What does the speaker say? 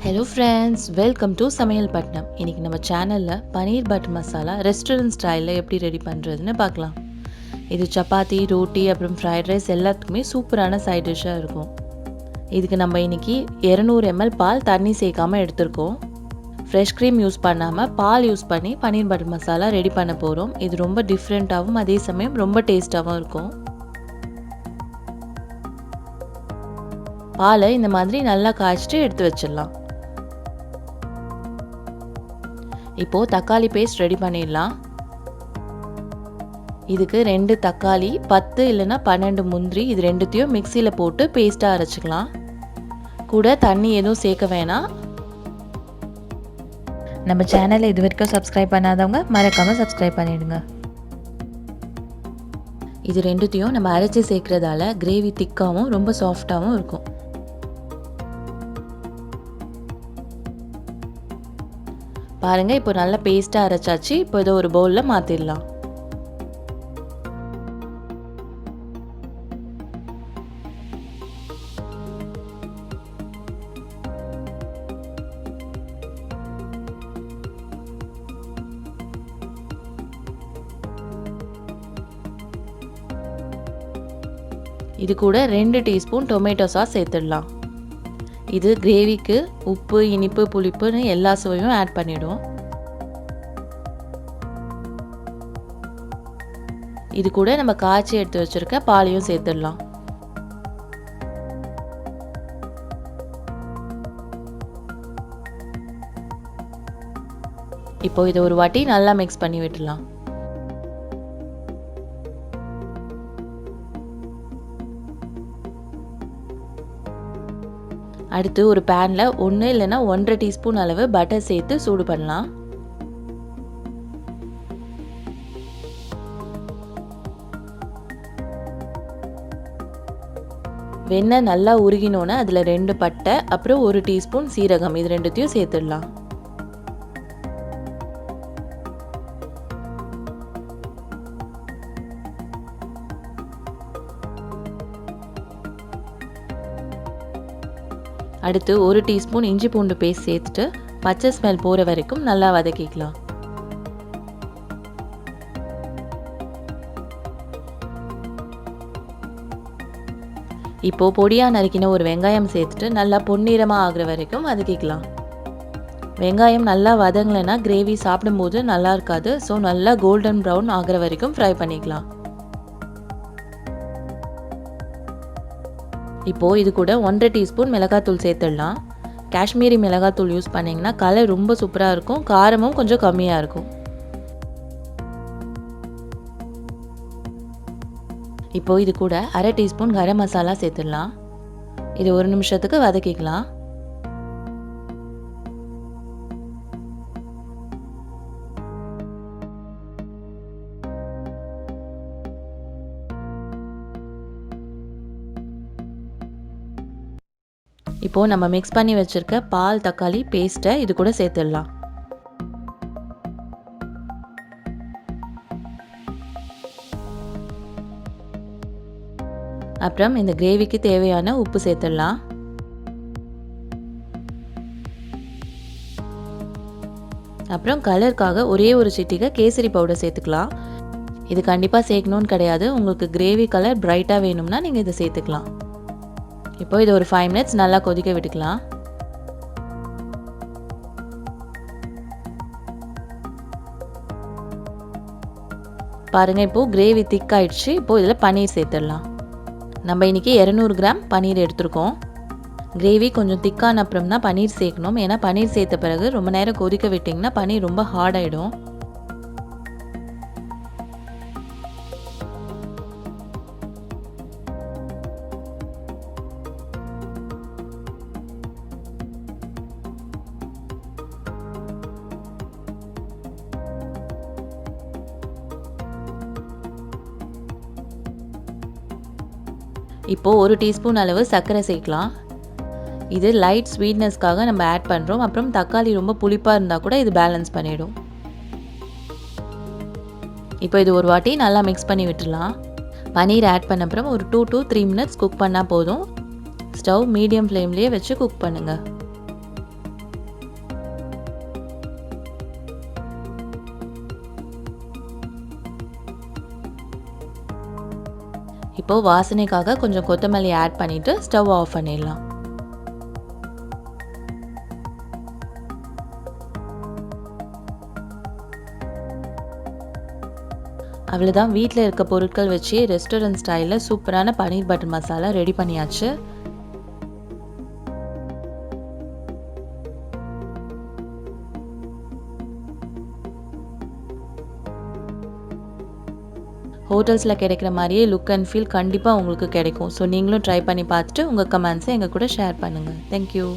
Hello friends, welcome to Samayal Pattinam. இன்னைக்கு நம்ம சேனல்ல பனீர் பட்டர் மசாலா ரெஸ்டாரண்ட் ஸ்டைல்ல எப்படி ரெடி பண்றதுன்னு பார்க்கலாம். இது சப்பாத்தி, ரோட்டி அப்புறம் ஃப்ரைட் ரைஸ் எல்லாத்துக்குமே சூப்பரான சைட் டிஷ்ஷா இருக்கும். இதுக்கு நம்ம இன்னைக்கு 200 ml பால் தண்ணி சேர்க்காம எடுத்துர்க்கோம். ஃப்ரெஷ் க்ரீம் யூஸ் பண்ணாம பால் யூஸ் பண்ணி பனீர் பட்டர் மசாலா ரெடி பண்ண போறோம். இது ரொம்ப டிஃபரண்டாவும் அதே சமயம் ரொம்ப டேஸ்டாவும் இருக்கும். பாலை இந்த மாதிரி நல்லா காய்ச்சிட்டு எடுத்து வச்சிடலாம். இப்போ தக்காளி பேஸ்ட் ரெடி பண்ணிடலாம். இதுக்கு 2 தக்காளி, 10 இல்லைன்னா 12 முந்திரி இது ரெண்டுத்தையும் மிக்சியில் போட்டு பேஸ்ட்டாக அரைச்சிக்கலாம். கூட தண்ணி எதுவும் சேர்க்க வேணாம். நம்ம சேனலை இது வரைக்கும் சப்ஸ்கிரைப் பண்ணாதவங்க மறக்காமல் சப்ஸ்கிரைப் பண்ணிடுங்க. இது ரெண்டுத்தையும் நம்ம அரைச்சி சேர்க்குறதால கிரேவி திக்காகவும் ரொம்ப சாஃப்டாகவும் இருக்கும். பாருங்க, இப்போ நல்லா பேஸ்டா அரைச்சாச்சு. இப்போ இதை ஒரு பவுல்ல மாத்திடலாம். இது கூட 2 டீஸ்பூன் டொமேட்டோ சாஸ் சேர்த்துடலாம். இது கிரேவிக்கு உப்பு, இனிப்பு, புளிப்புன்னு எல்லா சுவையும் ஆட் பண்ணிடும். இது கூட நம்ம காய்ச்சி எடுத்து வச்சிருக்க பாலையும் சேர்த்துடலாம். இப்போ இதை ஒரு வாட்டி நல்லா மிக்ஸ் பண்ணி விட்டுடலாம். அடுத்து ஒரு பேன்ல 1 இல்லைன்னா 1.5 டீஸ்பூன் அளவு பட்டர் சேர்த்து சூடு பண்ணலாம். வெண்ணெய் நல்லா உருகினோன்னு அதில் 2 பட்டை அப்புறம் 1 டீஸ்பூன் சீரகம் இது ரெண்டுத்தையும் சேர்த்துடலாம். அடுத்து 1 டீஸ்பூன் இஞ்சி பூண்டு பேஸ்ட் சேர்த்துட்டு பச்சை ஸ்மெல் போகிற வரைக்கும் நல்லா வதக்கிக்கலாம். இப்போ பொடியாக நறுக்கின ஒரு வெங்காயம் சேர்த்துட்டு நல்லா பொன்னிறமாக ஆகிற வரைக்கும் வதக்கிக்கலாம். வெங்காயம் நல்லா வதங்கலைன்னா கிரேவி சாப்பிடும்போது நல்லா இருக்காது. ஸோ நல்லா கோல்டன் ப்ரௌன் ஆகிற வரைக்கும் ஃப்ரை பண்ணிக்கலாம். இப்போது இது கூட 1.5 டீஸ்பூன் மிளகாத்தூள் சேர்த்துடலாம். காஷ்மீரி மிளகாத்தூள் யூஸ் பண்ணிங்கன்னா கலர் ரொம்ப சூப்பராக இருக்கும். காரமும் கொஞ்சம் கம்மியாக இருக்கும். இப்போது இது கூட 1/2 டீஸ்பூன் கரம் மசாலா சேர்த்துடலாம். இது 1 நிமிஷத்துக்கு வதக்கிக்கலாம். இப்போது நம்ம மிக்ஸ் பண்ணி வச்சுருக்க பால் தக்காளி பேஸ்ட்டை இது கூட சேர்த்துடலாம். அப்புறம் இந்த கிரேவிக்கு தேவையான உப்பு சேர்த்துடலாம். அப்புறம் கலருக்காக ஒரே ஒரு சிட்டிகை கேசரி பவுடர் சேர்த்துக்கலாம். இது கண்டிப்பாக சேர்க்கணும்னு கிடையாது. உங்களுக்கு கிரேவி கலர் பிரைட்டாக வேணும்னா நீங்கள் இதை சேர்த்துக்கலாம். இப்போ இது ஒரு 5 மினிட்ஸ் நல்லா கொதிக்க விட்டுக்கலாம். பாருங்க, இப்போது கிரேவி திக் ஆயிடுச்சு. இப்போது இதில் பன்னீர் சேர்த்துடலாம். நம்ம இன்றைக்கி 200 கிராம் பன்னீர் எடுத்துருக்கோம். கிரேவி கொஞ்சம் திக்கான அப்புறம் தான் பன்னீர் சேர்க்கணும். ஏன்னா பன்னீர் சேர்த்த பிறகு ரொம்ப நேரம் கொதிக்க விட்டிங்கன்னா பன்னீர் ரொம்ப ஹார்ட் ஆகிடும். இப்போது 1 டீஸ்பூன் அளவு சர்க்கரை சேர்க்கலாம். இது லைட் ஸ்வீட்னஸ்க்காக நம்ம ஆட் பண்ணுறோம். அப்புறம் தக்காளி ரொம்ப புளிப்பாக இருந்தால் கூட இது பேலன்ஸ் பண்ணிடும். இப்போ இது ஒரு வாட்டி நல்லா மிக்ஸ் பண்ணி விட்டுடலாம். பன்னீர் ஆட் பண்ண அப்புறம் ஒரு 2 to 3 மினிட்ஸ் குக் பண்ணால் போதும். ஸ்டவ் மீடியம் ஃப்ளேம்லேயே வச்சு குக் பண்ணுங்கள். இப்போது வாசனைக்காக கொஞ்சம் கொத்தமல்லி ஆட் பண்ணிவிட்டு ஸ்டவ் ஆஃப் பண்ணிடலாம். அவ்வளோதான், வீட்டில் இருக்க பொருட்கள் வச்சு ரெஸ்டாரண்ட் ஸ்டைலில் சூப்பரான பன்னீர் பட்டர் மசாலா ரெடி பண்ணியாச்சு. ஹோட்டல்ஸில் கிடைக்கிற மாதிரியே லுக் அண்ட் ஃபீல் கண்டிப்பாக உங்களுக்கு கிடைக்கும். ஸோ நீங்களும் ட்ரை பண்ணி பார்த்துட்டு உங்கள் கமெண்ட்ஸை எங்கள் கூட ஷேர் பண்ணுங்கள். தேங்க்யூ.